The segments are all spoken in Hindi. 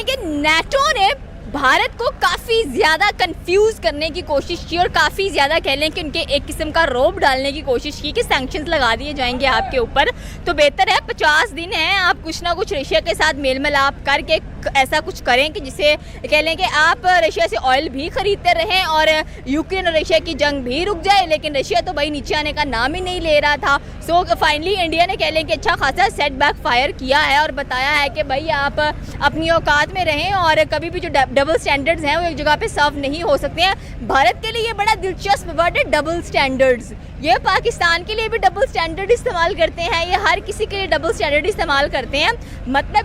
कि नाटो ने भारत को काफ़ी ज़्यादा कंफ्यूज करने की कोशिश की और काफ़ी ज़्यादा कह लें कि उनके एक किस्म का रोब डालने की कोशिश की कि सैंक्शंस लगा दिए जाएंगे आपके ऊपर। तो बेहतर है 50 दिन है, आप कुछ ना कुछ रशिया के साथ मेल मिलाप करके ऐसा कुछ करें कि जिसे कह लें कि आप रशिया से ऑयल भी ख़रीदते रहें और यूक्रेन और रशिया की जंग भी रुक जाए। लेकिन रशिया तो भाई नीचे आने का नाम ही नहीं ले रहा था। सो फाइनली इंडिया ने कह लें कि अच्छा खासा सेटबैक फायर किया है और बताया है कि भाई आप अपनी औकात में रहें और कभी भी जो डबल स्टैंडर्ड्स हैं वो एक जगह पे सर्व नहीं हो सकते हैं। भारत के लिए ये बड़ा दिलचस्प वर्ड है डबल स्टैंडर्ड्स। ये पाकिस्तान के लिए भी डबल स्टैंडर्ड इस्तेमाल करते हैं, ये हर किसी के लिए डबल स्टैंडर्ड इस्तेमाल करते हैं। मतलब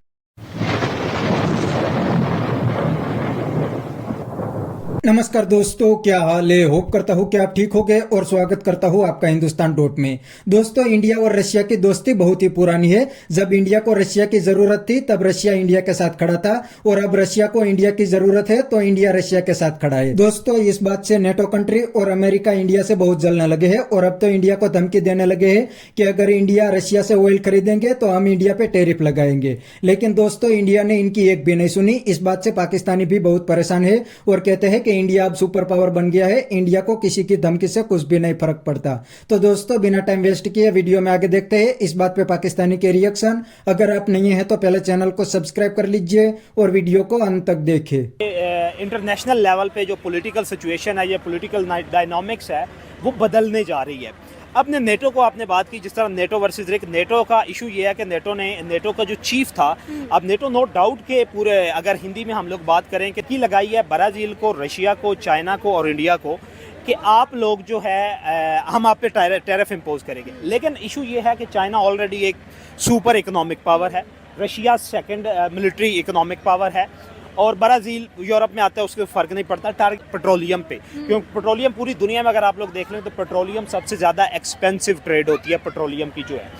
नमस्कार दोस्तों, क्या हाल है। होप करता हूँ कि आप ठीक होंगे और स्वागत करता हूँ आपका हिंदुस्तान डॉट में। दोस्तों, इंडिया और रशिया की दोस्ती बहुत ही पुरानी है। जब इंडिया को रशिया की जरूरत थी तब रशिया इंडिया के साथ खड़ा था और अब रशिया को इंडिया की जरूरत है तो इंडिया रशिया के साथ खड़ा है। दोस्तों, इस बात से नेटो कंट्री और अमेरिका इंडिया से बहुत जलने लगे हैं और अब तो इंडिया को धमकी देने लगे हैं कि अगर इंडिया रशिया से ऑयल खरीदेंगे तो हम इंडिया पे टैरिफ लगाएंगे। लेकिन दोस्तों, इंडिया ने इनकी एक भी नहीं सुनी। इस बात से पाकिस्तानी भी बहुत परेशान है और कहते हैं कि इंडिया अब सुपर पावर बन गया है, इंडिया को किसी की धमकी से कुछ भी नहीं फर्क पड़ता। तो दोस्तों, बिना टाइम वेस्ट किए वीडियो में आगे देखते हैं इस बात पे पाकिस्तानी के रिएक्शन। अगर आप नहीं है तो पहले चैनल को सब्सक्राइब कर लीजिए और वीडियो को अंत तक देखें। इंटरनेशनल लेवल पे जो पॉलिटिकल सिचुएशन है, ये पॉलिटिकल डायनामिक्स है, वो बदलने जा रही है। अपने नेटो को आपने बात की, जिस तरह नेटो वर्सेस रिक, नेटो का इशू ये है कि नेटो का जो चीफ था, अब नेटो नो डाउट के पूरे, अगर हिंदी में हम लोग बात करें कि की लगाई है ब्राज़ील को, रशिया को, चाइना को और इंडिया को कि आप लोग जो है हम आप पे टैरिफ इम्पोज करेंगे। लेकिन इशू ये है कि चाइना ऑलरेडी एक सुपर इकोनॉमिक पावर है, Russia second military economic power है और ब्राज़ील यूरोप में आता है, उसके फ़र्क नहीं पड़ता। टारगेट पेट्रोलियम पे, क्योंकि पेट्रोलियम पूरी दुनिया में अगर आप लोग देख लें तो पेट्रोलियम सबसे ज़्यादा एक्सपेंसिव ट्रेड होती है पेट्रोलियम की जो है।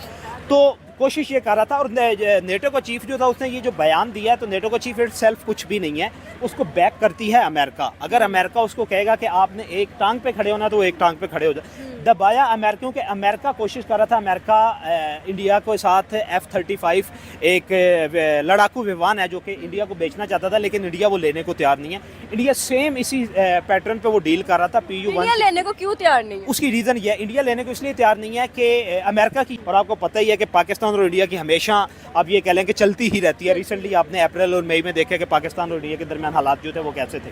तो कोशिश ये कर रहा था और नेटो का चीफ जो था उसने ये जो बयान दिया है, तो नेटो का चीफ इट सेल्फ कुछ भी नहीं है, उसको बैक करती है अमेरिका। अगर अमेरिका उसको कहेगा कि आपने एक टांग पे खड़े होना तो वो एक टांग पे खड़े हो जाए। दबाया अमेरिका, क्योंकि अमेरिका कोशिश कर रहा था, अमेरिका इंडिया के साथ F-35 एक लड़ाकू विमान है जो कि इंडिया को बेचना चाहता था, लेकिन इंडिया वो लेने को तैयार नहीं है। इंडिया सेम इसी पैटर्न पे वो डील कर रहा था। PU-1 इंडिया लेने को क्यों तैयार नहीं है? उसकी रीज़न ये, इंडिया लेने को इसलिए तैयार नहीं है कि अमेरिका की, और आपको पता ही है कि पाकिस्तान और इंडिया की हमेशा आप ये कह लें कि चलती ही रहती है। रिसेंटली आपने अप्रैल और मई में देखा कि पाकिस्तान और इंडिया के दरमियान हालात जो थे वो कैसे थे।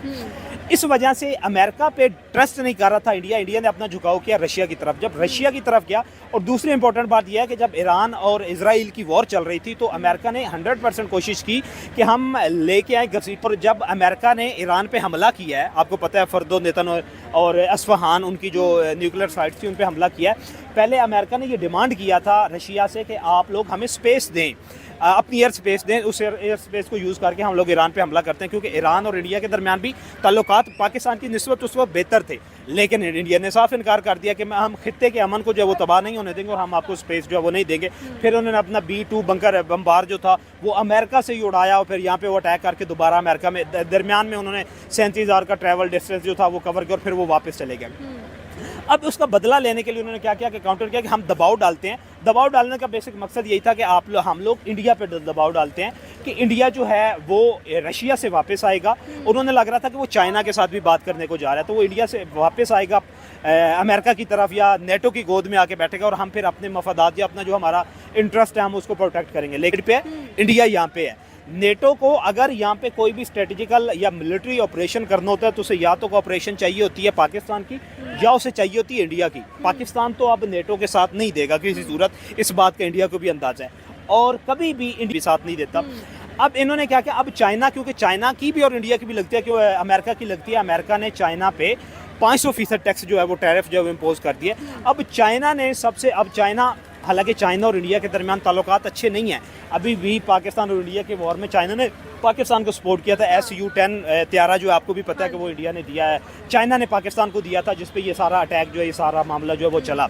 इस वजह से अमेरिका पे ट्रस्ट नहीं कर रहा था इंडिया ने अपना झुकाव किया रशिया की तरफ। जब रशिया की तरफ गया, और दूसरी इंपॉर्टेंट बात यह है कि जब ईरान और इजराइल की वॉर चल रही थी तो अमेरिका ने 100% कोशिश की कि हम लेके आए घसीट पर। जब अमेरिका ने ईरान पे हमला किया है, आपको पता है फर्दो नेतन और असफहान, उनकी जो न्यूक्लियर साइट्स थी उन पे हमला किया है। पहले अमेरिका ने ये डिमांड किया था रशिया से कि आप लोग हमें स्पेस दें, अपनी एयर स्पेस दें, उस एयर स्पेस को यूज़ करके हम लोग ईरान पे हमला करते हैं, क्योंकि ईरान और इंडिया के दरमियान भी ताल्लुकात पाकिस्तान की निस्बत उस वक्त बेहतर थे। लेकिन इंडिया ने साफ इनकार कर दिया कि हम खित्ते के अमन को जो है वो तबाह नहीं होने देंगे और हम आपको स्पेस जो है वो नहीं देंगे। फिर उन्होंने अपना B-2 बंकर बम्बार जो था वो अमेरिका से ही उड़ाया और फिर यहाँ पे वो अटैक करके दोबारा अमेरिका में दरमियान में उन्होंने 37,000 का ट्रैवल डिस्टेंस जो था वो कवर किया और फिर वो वापस चले गए। अब उसका बदला लेने के लिए उन्होंने क्या किया कि काउंटर किया कि हम दबाव डालते हैं। दबाव डालने का बेसिक मकसद यही था कि हम लोग इंडिया पे दबाव डालते हैं कि इंडिया जो है वो रशिया से वापस आएगा। उन्होंने लग रहा था कि वो चाइना के साथ भी बात करने को जा रहा है, तो वो इंडिया से वापस आएगा अमेरिका की तरफ या नेटो की गोद में आके बैठेगा और हम फिर अपने मफादात या अपना जो हमारा इंटरेस्ट है हम उसको प्रोटेक्ट करेंगे। लेकिन पे इंडिया यहाँ पे है। नेटो को अगर यहाँ पे कोई भी स्ट्रेटेजिकल या मिलिट्री ऑपरेशन करना होता है तो उसे या तो ऑपरेशन चाहिए होती है पाकिस्तान की या उसे चाहिए होती है इंडिया की। पाकिस्तान तो अब नेटो के साथ नहीं देगा किसी सूरत, इस बात का इंडिया को भी अंदाजा है और कभी भी इंडिया साथ नहीं देता। अब इन्होंने क्या किया, अब चाइना, क्योंकि चाइना की भी और इंडिया की भी लगती है कि अमेरिका की लगती है, अमेरिका ने चाइना पे 500% टैक्स जो है वो टैरिफ जो है इम्पोज कर दिए। अब चाइना ने चाइना, हालांकि चाइना और इंडिया के दरमियान ताल्लुकात अच्छे नहीं हैं, अभी भी पाकिस्तान और इंडिया के वॉर में चाइना ने पाकिस्तान को सपोर्ट किया था। Su-10 त्यारा जो आपको भी पता है कि वो इंडिया ने दिया है, चाइना ने पाकिस्तान को दिया था, जिस पे ये सारा अटैक जो है, ये सारा मामला जो है वो चला।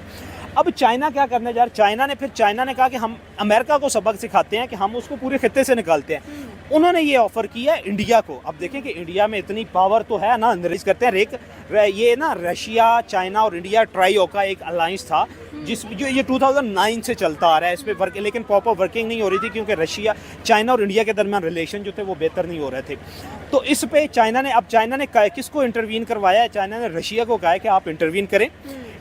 अब चाइना क्या करने जा रहा है, चाइना ने कहा कि हम अमेरिका को सबक सिखाते हैं कि हम उसको पूरे खित्ते से निकालते हैं। उन्होंने ये ऑफर किया है इंडिया को। अब देखें कि इंडिया में इतनी पावर तो है ना, अंग्रेज करते हैं ये ना रशिया, चाइना और इंडिया ट्राइओ का एक अलायंस था जो ये 2009 से चलता आ रहा है। इस पे वर्क लेकिन प्रॉपर वर्किंग नहीं हो रही थी क्योंकि रशिया, चाइना और इंडिया के दरमियान रिलेशन जो थे वो बेहतर नहीं हो रहे थे। तो इस पे चाइना ने किसको इंटरवीन करवाया है? चाइना ने रशिया को कहा है कि आप इंटरवीन करें।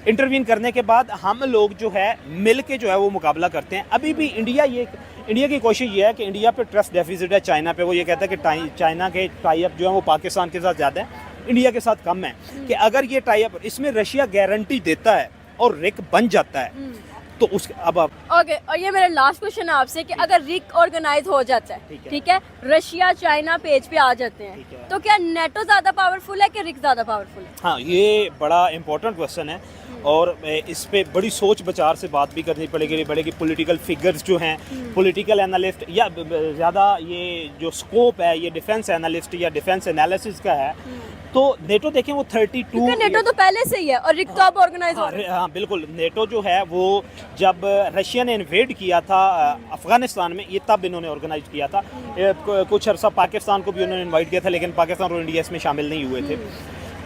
इंटरवीन करने के बाद हम लोग जो है मिल के जो है वो मुकाबला करते हैं। अभी भी इंडिया की कोशिश ये है कि इंडिया पे ट्रस्ट डेफिसिट है चाइना पे। वो ये कहता है कि चाइना के टाई अप जो है वो पाकिस्तान के साथ ज़्यादा है, इंडिया के साथ कम है। कि अगर ये टाई अप इसमें रशिया गारंटी देता है और रिक बन जाता है तो उस अब ओके। और ये मेरा लास्ट क्वेश्चन है आपसे कि अगर रिक ऑर्गेनाइज हो जाता है, ठीक है, रशिया चाइना पेज पे आ जाते हैं, तो क्या नेटो ज्यादा पावरफुल है कि रिक ज्यादा पावरफुल है? हाँ, ये बड़ा इंपॉर्टेंट क्वेश्चन है और इस पे बड़ी सोच विचार से बात भी करनी पड़ेगी। पॉलिटिकल फिगर्स जो हैं, पॉलिटिकल एनालिस्ट या ज़्यादा ये जो स्कोप है ये डिफेंस एनालिस्ट या डिफेंस एनालिसिस का है। तो नेटो देखें वो 32 नेटो तो पहले से ही है और रिक तो अब ऑर्गेनाइज हो रहा है। हाँ बिल्कुल, नेटो जो है वो जब रशिया ने इन्वेड किया था अफगानिस्तान में, ये तब इन्होंने ऑर्गेनाइज किया था। कुछ अरसा पाकिस्तान को भी उन्होंने इन्वाइट किया था लेकिन पाकिस्तान और इंडिया इसमें शामिल नहीं हुए थे।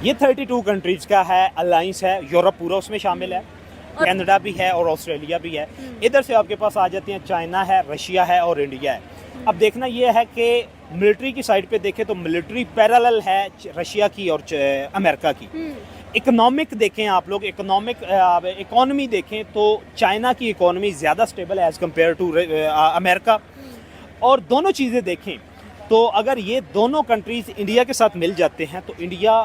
ये 32 कंट्रीज का है अलायंस है, यूरोप पूरा उसमें शामिल है, कनाडा भी है और ऑस्ट्रेलिया भी है। इधर से आपके पास आ जाती हैं चाइना है, रशिया है और इंडिया है। अब देखना ये है कि मिलिट्री की साइड पे देखें तो मिलिट्री पैरेलल है रशिया की और अमेरिका की। इकोनॉमिक देखें आप लोग, इकोनॉमी देखें तो चाइना की इकोनॉमी ज़्यादा स्टेबल है एज़ कम्पेयर टू अमेरिका। और दोनों चीज़ें देखें तो अगर ये दोनों कंट्रीज़ इंडिया के साथ मिल जाते हैं तो India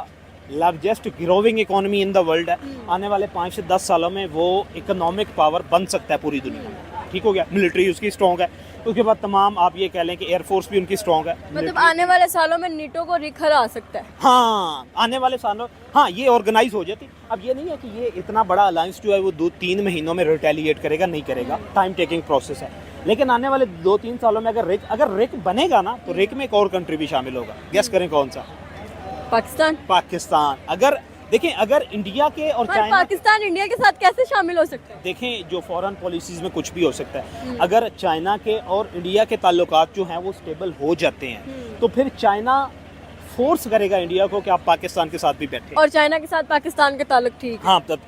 largest growing economy in the world है। आने वाले 5 से 10 सालों में वो इकोनॉमिक पावर बन सकता है पूरी दुनिया में। ठीक हो गया, मिलिट्री उसकी स्ट्रॉन्ग है, उसके बाद तमाम आप ये कह लें कि एयरफोर्स भी उनकी स्ट्रॉन्ग है। मतलब आने वाले सालों में नेटो को रिक हरा सकता है। हाँ, आने वाले सालों, हाँ, ये ऑर्गेनाइज हो जाती। अब ये नहीं है कि ये इतना बड़ा अलायंस जो है वो 2-3 महीनों में रिटेलिएट करेगा, नहीं करेगा, टाइम टेकिंग प्रोसेस है। लेकिन आने वाले 2-3 सालों में अगर रिक बनेगा ना तो रिक में एक और कंट्री भी शामिल होगा। गेस करें कौन सा? पाकिस्तान। अगर इंडिया के और चाइना, पाकिस्तान इंडिया के साथ कैसे शामिल हो सकते हैं? देखें जो फॉरेन पॉलिसीज में कुछ भी हो सकता है। अगर चाइना के और इंडिया के ताल्लुकात जो हैं वो स्टेबल हो जाते हैं तो फिर चाइना फोर्स करेगा इंडिया को कि आप पाकिस्तान के साथ भी बैठे, और चाइना के साथ पाकिस्तान के ताल्लुक ठीक। हाँ, तब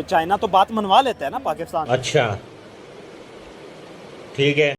चाइना तो बात मनवा लेता है ना पाकिस्तान। अच्छा, ठीक है।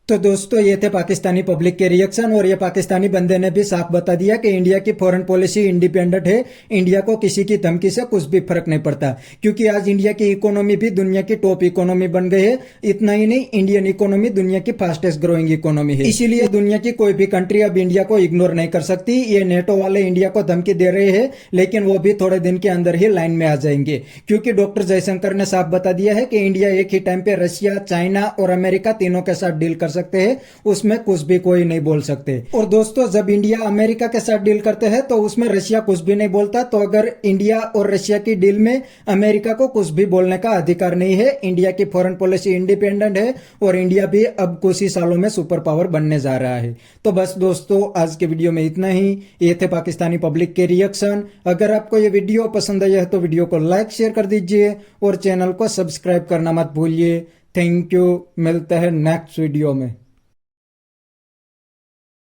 तो दोस्तों ये थे पाकिस्तानी पब्लिक के रिएक्शन, और ये पाकिस्तानी बंदे ने भी साफ बता दिया कि इंडिया की फॉरेन पॉलिसी इंडिपेंडेंट है, इंडिया को किसी की धमकी से कुछ भी फर्क नहीं पड़ता, क्योंकि आज इंडिया की इकोनॉमी भी दुनिया की टॉप इकोनॉमी बन गई है। इतना ही नहीं, इंडियन इकोनॉमी दुनिया की फास्टेस्ट ग्रोइंग इकोनॉमी है। इसीलिए दुनिया की कोई भी कंट्री अब इंडिया को इग्नोर नहीं कर सकती। ये नेटो वाले इंडिया को धमकी दे रहे हैं लेकिन वो भी थोड़े दिन के अंदर ही लाइन में आ जाएंगे, क्योंकि डॉक्टर जयशंकर ने साफ बता दिया है कि इंडिया एक ही टाइम पे रशिया, चाइना और अमेरिका तीनों के साथ डील कर सकते हैं, उसमें कुछ भी कोई नहीं बोल सकते। और दोस्तों जब इंडिया अमेरिका के साथ डील करते हैं तो उसमें रशिया कुछ भी नहीं बोलता। तो अगर इंडिया और रशिया की डील में अमेरिका को कुछ भी बोलने का अधिकार नहीं है। इंडिया की फॉरेन पॉलिसी इंडिपेंडेंट है और इंडिया भी अब कुछ ही सालों में सुपर पावर बनने जा रहा है। तो बस दोस्तों आज के वीडियो में इतना ही। ये थे पाकिस्तानी पब्लिक के रिएक्शन। अगर आपको ये वीडियो पसंद आया है तो वीडियो को लाइक शेयर कर दीजिए और चैनल को सब्सक्राइब करना मत भूलिए। थैंक यू, मिलते हैं नेक्स्ट वीडियो में।